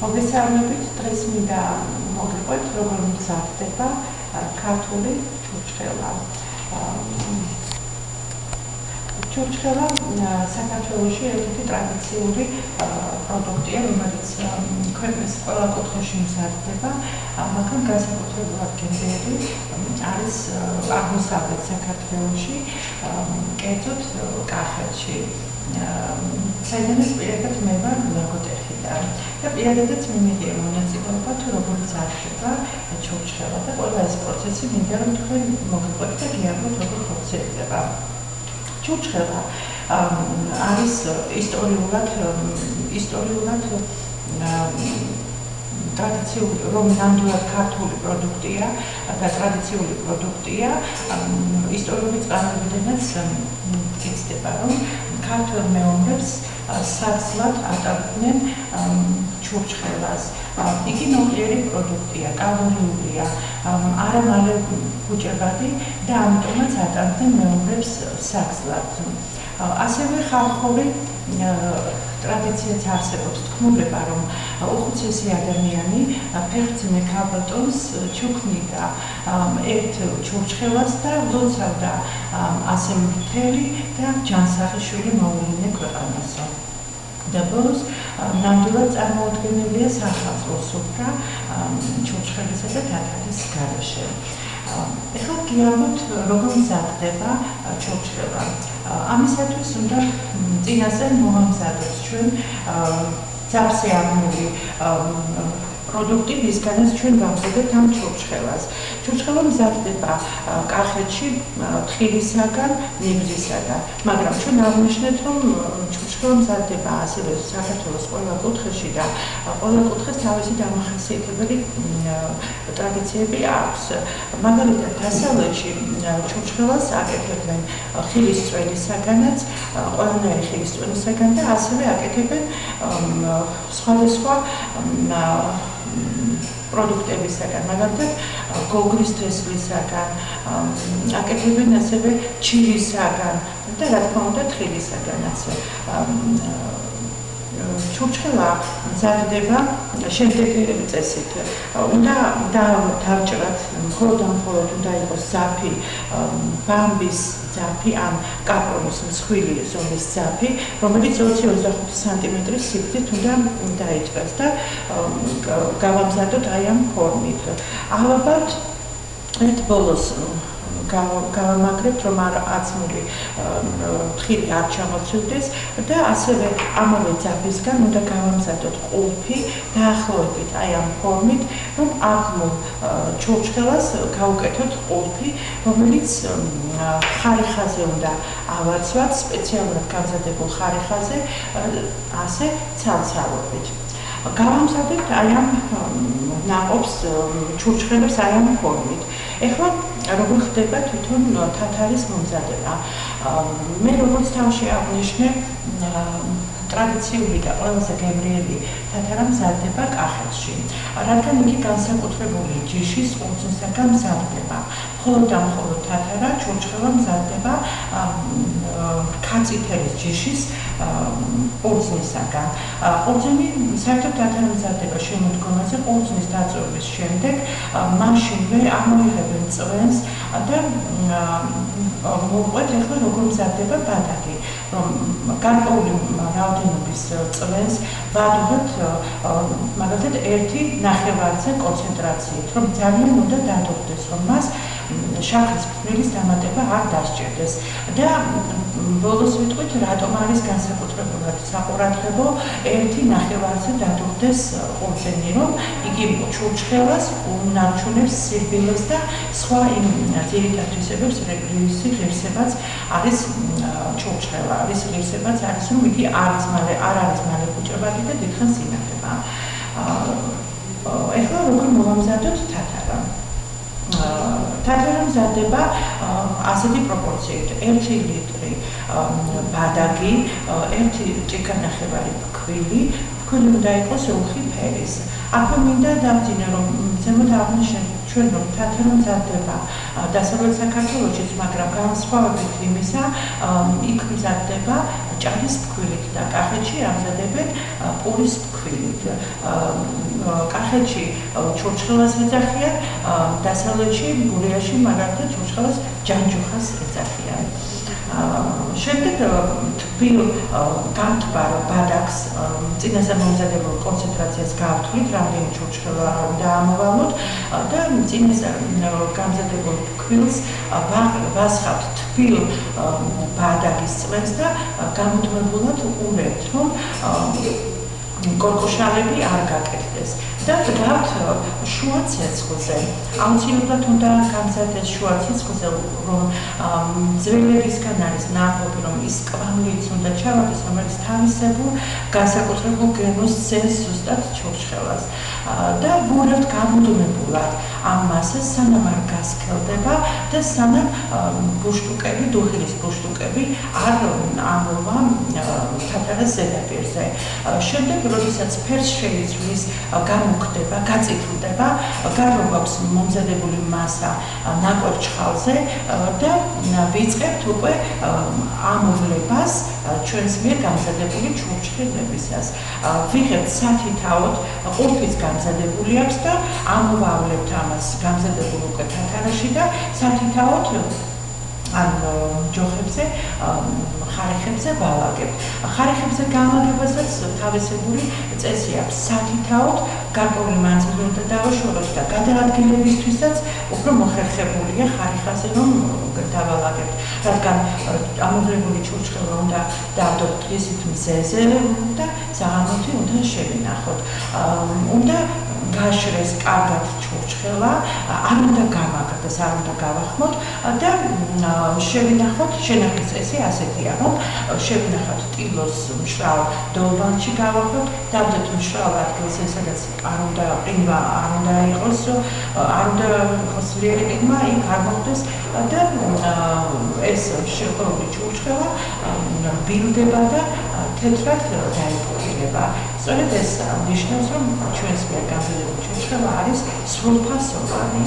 მოგესალმებით, დღეს მინდა მოგიყვეთ, როგორ მზადდება ქართული ჩურჩხელა. ჩურჩხელა საქართველოში ერთ-ერთი ტრადიციული პროდუქტია, რომელიც ქვეყნის ყველა კუთხეში მზადდება, მაგრამ განსაკუთრებულად გემრიელი არის აღმოსავლეთ საქართველოში, კერძოდ კახეთში. საიდანაც პირადად მე ვარ ლაგოდეხიდან და პირადადაც მიმიღია მონაწილეობა თუ როგორ მზადდება ჩურჩხელა და ყველა ეს პროცესი მინდა რომ თქვენ მოგიყვეთ და გიაროთ როგორ ხორციელდება. ჩურჩხელა არის ისტორიულად ტრადიციული, რომ ნამდვილად ქართული პროდუქტია და ტრადიციული პროდუქტია, ისტორიული წყაროებიდანაც იცდება, რომ ქართველ მეომრებს საცლად ატარებდნენ ჩურჩხელას. იგი ნოყიერი პროდუქტია, კალორიულია, არა მალე გუჭებადი და ამიტომაც ატარებდნენ მეომრებს საცლად. ასევე ხალხური ტრადიციაც არსებობს, თქმულება, რომ უხუცესი ადამიანი ფეხმძიმე ქალბატონს ჩუქნიდა ერთ ჩურჩხელას და ლოცავდა ასე მთელი და ჯანსაღი მოუვლინა ქვეყანასო. და ბოლოს ნამდვილად წარმოუდგენელია სახალხო სუფრა ჩურჩხელისა და თათარის გარეშე. ეხლა გიაროთ როგორ მზადდება ჩურჩხელა. ამისათვის უნდა წინასწარ მოვამზადოთ ჩვენ ძაბზე აღმული პროდუქტი, რისგანაც ჩვენ ვამზადებთ ამ ჩურჩხელას. ჩურჩხელა მზადდება კახეთში თხილისაგან, ნიგვზისაგან, მაგრამ ჩვენ აღვნიშნეთ, რომ ჩურჩხელა მზადდება ასევე საქართველოს ყველა კუთხეში და ყველა კუთხეს თავისი დამახასიათებელი ტრადიციები აქვს. მაგალითად, დასავლეთში ჩურჩხელას აკეთებენ ხილის წვენისაგანაც, ყველანაირი ხილის წვენისაგან და ასევე აკეთებენ სხვადასხვა პროდუქტებისაგან, მაგალითად გოგრის თესლისაგან, აკეთებენ ასევე ჩირისაგან და რა თქმა უნდა თხილისაგანაც. ჩურჩხელა მზადდება შემდეგი წესით. უნდა დავჭრათ მხოლოდ უნდა იყოს ძაფი, ბამბის ძაფი ან კაპონის მსხვილი ზომის ძაფი, რომელიც 20-25 სანტიმეტრის სიგრძით უნდა დაიჭრას და გავამზადოთ აი ამ ფორმით. ალბათ ერთ ბოლოს გავამაგრებთ, რომ აცმული თხილი არ ჩამოცვიდეს და ასევე ამავე ძაფისგან უნდა გავამზადოთ ყულფი დაახლოებით აი ამ ფორმით, რომ აღმულ ჩურჩხელას გავუკეთოთ ყულფი, რომელიც ხარიხაზე უნდა ავაცვათ, სპეციალურად გამზადებულ ხარიხაზე, ასე ცალ-ცალობით. გავამზადებთ აი ამ ნაყოფს ჩურჩხელებს აი ამ ფორმით. ეხლა როგორ ხდება თვითონ თათარის მომზადება? მე როგორც თავში აღვნიშნე, ტრადიციული და ყველაზე გემრიელი თათარა მზადდება კახეთში, რადგან იგი განსაკუთრებული ჯიშის ყურძნისაგან მზადდება. მხოლოდ და მხოლოდ თათარა ჩურჩხელა მზადდება ქაწითელის ჯიშის ყურძნისაგან. ყურძნი საერთოდ თათარა მზადდება შემოდგომაზე, ყურძნის დაწვევის შემდეგ მაშინვე ამოიღებენ წვენს და მოვყვეთ ეხლა როგორ მზადდება ბადაკი, რომ გარკვეული რაოდენობის წვენს ვადუღებთ მაგალითად 1.5-ზე კონცენტრაციით, რომ ძალიან უნდა დადუღდეს, რომ მას შაქრის ფხვნილის დამატება არ დასჭირდეს. და ბოლოს ვიტყვით, რატომ არის განსაკუთრებულად საყურადღებო 1.5-ზე დადუღდეს ყურძენი, რომ იგი ჩურჩხელას უნარჩუნებს სირბილეს და სხვა იმ ძირითად თვისებებს, რისი ღირსებაც არის ჩურჩხელა, რის ღირსებაც არის, რომ იგი არ არის მალე გუჭებადი და დიდხანს ინახება. ეხლა როგორ მოვამზადოთ თათარა? თათარა მზადდება ასეთი პროპორციით: 1 ლიტრი ბადაგი, 1 ჭიქანახევარი ფქვილი, ფქვილი უნდა იყოს უხი ფერის. აქვე მინდა დავძინე, რომ ზემოთ აღვნიშნეთ ჩვენ, რომ თათარა მზადდება დასავლეთ საქართველოშიც, მაგრამ განსხვავებით იმისა, იქ მზადდება ჭალის ფქვილით და კახეთში ამზადებენ პურის ფქვილით. კახეთში ჩურჩხელას ეძახიან, დასავლეთში გურიაში მაგალითად ჩურჩხელას ჯანჯუხას ეძახიან. შემდეგ თბილ გამთბარ ბადაკს წინასწარ მომზადებულ კონცენტრაციას გავთვლით, რამდენი ჩურჩხელა უნდა ამოვალოთ და წინასწარ გამზადებულ ფქვილს ვასხავთ თბილ ბადაკის წყლებს და გამუდმებულად ურევთ, რომ კორკოშალები არ გაკეთდეს. და დგავთ შუა ცეცხლზე. აუცილებლად უნდა გამზადდეს შუა ცეცხლზე, რომ ძველებისგან არის ნაყოფი, რომ ის კვამლიც უნდა ჩავარდეს, რომელიც თავისებურ განსაკუთრებულ გენოს ძენს ზუსტად ჩურჩხელას. და ვურევთ გამუდმებულად ამ მასას, სანამ არ გასქელდება და სანამ ბუშტუკები, დუღილის ბუშტუკები არ ამოვა თათრას ზედაპირზე. შემდეგ, როდესაც ფერს შეიცვლის, გამოხდება, გაწითლდება, გარდა გვაქვს მომზადებული მასა ნაკვებ ჩხალზე და ვიწყებთ უკვე ამოვლებას ჩვენს მიერ გამზადებული ჩურჩხელებისას. ვიღებთ სათითაოდ, ყურფიც გამზადებული აქვს და ამოვავლებთ ამას გამზადებულ უკვე თათარაში და სათითაოდ ან ჯოხებზე, ხარეხებზე ვალაგებთ. ხარეხებზე განლაგებასაც თავისებური წესი აქვს. სათითაოდ გარკვეული მანძილი უნდა დავაშოროთ და გადაადგილებისთვისაც უფრო მოხერხებულია ხარეხაზე, რომ დავალაგებთ. რადგან ამოვლებული ჩურჩხელა უნდა დავდოთ დღისით მზეზე და საღამოთი უნდა შევინახოთ. უნდა გაშრეს კარგად ჩურჩხელა, არ უნდა გამაგრდეს, არ უნდა გავახმოთ და შევინახოთ, შენახვის წესი ასეთია, რომ შევინახოთ ტილოს მშრალ დოლბანში გავახოთ, დავდოთ მშრალ ადგილზე, სადაც არ უნდა ყინვა, არ უნდა იყოს ძლიერი ყინვა, იქ არ მოხდეს და ეს შეღრმავებული ჩურჩხელა ბილდება და თეთრად დაიფოქება. სწორედ ეს ნიშნავს, რომ ჩვენს მიერ გამზადებული ჩურჩხელა არის სრულფასოვანი.